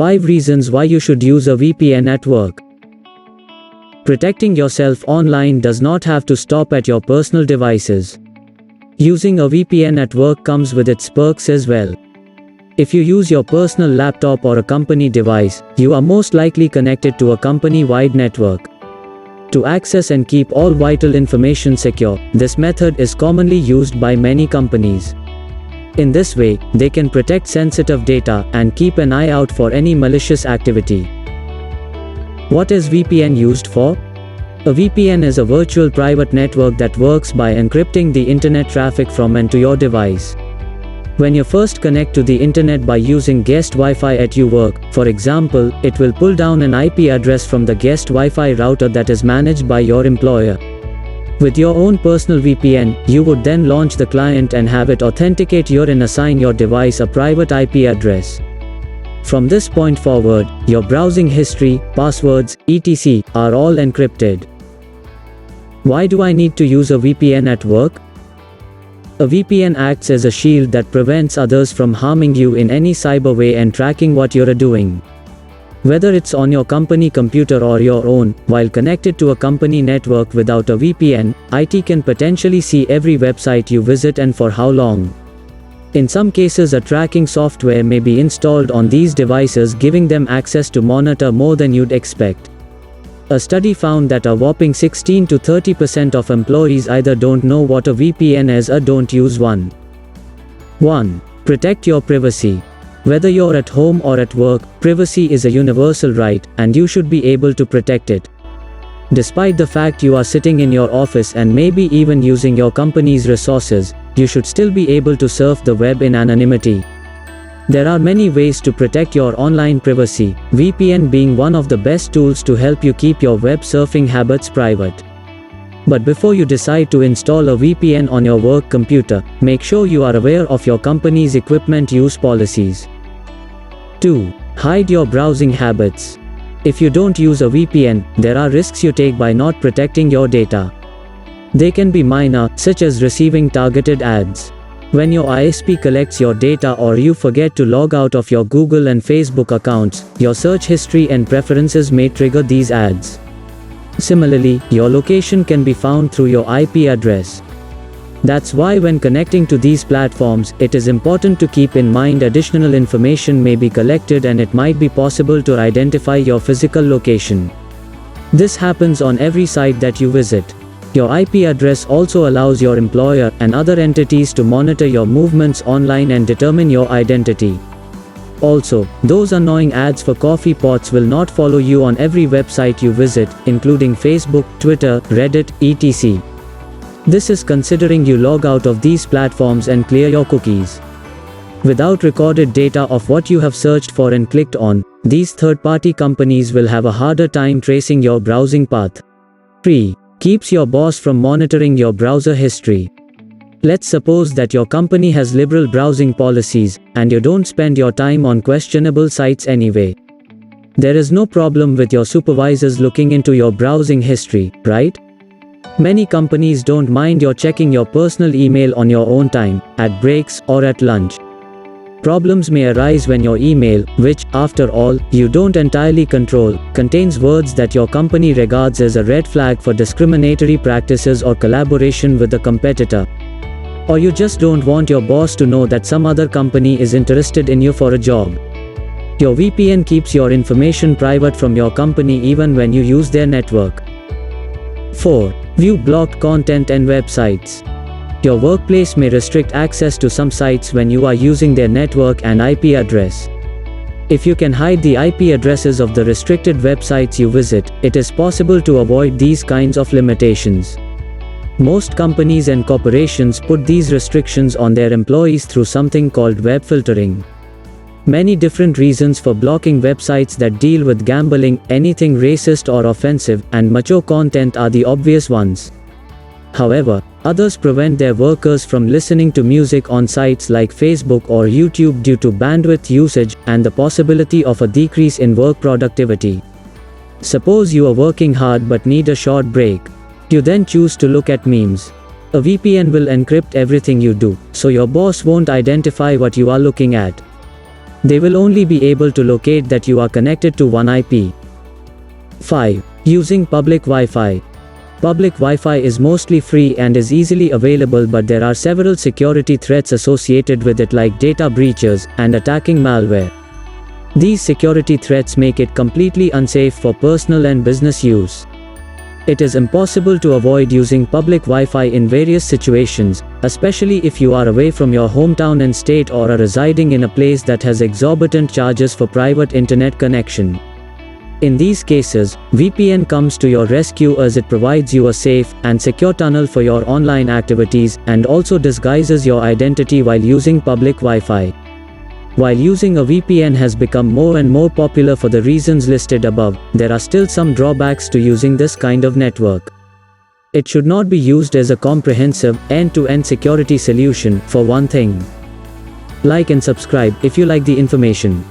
5 reasons why you should use a VPN at work. Protecting yourself online does not have to stop at your personal devices. Using a VPN at work comes with its perks as well. If you use your personal laptop or a company device, you are most likely connected to a company-wide network. To access and keep all vital information secure, this method is commonly used by many companies. In this way, they can protect sensitive data and keep an eye out for any malicious activity. What is VPN used for? A VPN is a virtual private network that works by encrypting the internet traffic from and to your device. When you first connect to the internet by using guest Wi-Fi at your work, for example, it will pull down an IP address from the guest Wi-Fi router that is managed by your employer. With your own personal VPN, you would then launch the client and have it authenticate your and assign your device a private IP address. From this point forward, your browsing history, passwords, etc. are all encrypted. Why do I need to use a VPN at work? A VPN acts as a shield that prevents others from harming you in any cyber way and tracking what you're doing. Whether it's on your company computer or your own, while connected to a company network without a VPN, IT can potentially see every website you visit and for how long. In some cases, a tracking software may be installed on these devices, giving them access to monitor more than you'd expect. A study found that a whopping 16 to 30% of employees either don't know what a VPN is or don't use one. 1. Protect your privacy. Whether you're at home or at work, privacy is a universal right, and you should be able to protect it. Despite the fact you are sitting in your office and maybe even using your company's resources, you should still be able to surf the web in anonymity. There are many ways to protect your online privacy, VPN being one of the best tools to help you keep your web surfing habits private. But before you decide to install a VPN on your work computer, make sure you are aware of your company's equipment use policies. 2. Hide your browsing habits. If you don't use a VPN, there are risks you take by not protecting your data. They can be minor, such as receiving targeted ads. When your ISP collects your data or you forget to log out of your Google and Facebook accounts, your search history and preferences may trigger these ads. Similarly, your location can be found through your IP address. That's why when connecting to these platforms, it is important to keep in mind additional information may be collected and it might be possible to identify your physical location. This happens on every site that you visit. Your IP address also allows your employer and other entities to monitor your movements online and determine your identity. Also, those annoying ads for coffee pots will not follow you on every website you visit, including Facebook, Twitter, Reddit, etc. This is considering you log out of these platforms and clear your cookies. Without recorded data of what you have searched for and clicked on, these third-party companies will have a harder time tracing your browsing path. 3. Keeps your boss from monitoring your browser history. Let's suppose that your company has liberal browsing policies, and you don't spend your time on questionable sites anyway. There is no problem with your supervisors looking into your browsing history, right? Many companies don't mind your checking your personal email on your own time, at breaks, or at lunch. Problems may arise when your email, which, after all, you don't entirely control, contains words that your company regards as a red flag for discriminatory practices or collaboration with a competitor. Or you just don't want your boss to know that some other company is interested in you for a job. Your VPN keeps your information private from your company even when you use their network. 4. View blocked content and websites. Your workplace may restrict access to some sites when you are using their network and IP address. If you can hide the IP addresses of the restricted websites you visit, it is possible to avoid these kinds of limitations. Most companies and corporations put these restrictions on their employees through something called web filtering. Many different reasons for blocking websites that deal with gambling, anything racist or offensive, and mature content are the obvious ones. However, others prevent their workers from listening to music on sites like Facebook or YouTube due to bandwidth usage and the possibility of a decrease in work productivity. Suppose you are working hard but need a short break. You then choose to look at memes. A VPN will encrypt everything you do, so your boss won't identify what you are looking at. They will only be able to locate that you are connected to one IP. 5. Using public Wi-Fi. Public Wi-Fi is mostly free and is easily available, but there are several security threats associated with it, like data breaches and attacking malware. These security threats make it completely unsafe for personal and business use. It is impossible to avoid using public Wi-Fi in various situations, especially if you are away from your hometown and state or are residing in a place that has exorbitant charges for private internet connection. In these cases, VPN comes to your rescue as it provides you a safe and secure tunnel for your online activities and also disguises your identity while using public Wi-Fi. While using a VPN has become more and more popular for the reasons listed above, there are still some drawbacks to using this kind of network. It should not be used as a comprehensive, end-to-end security solution, for one thing. Like and subscribe if you like the information.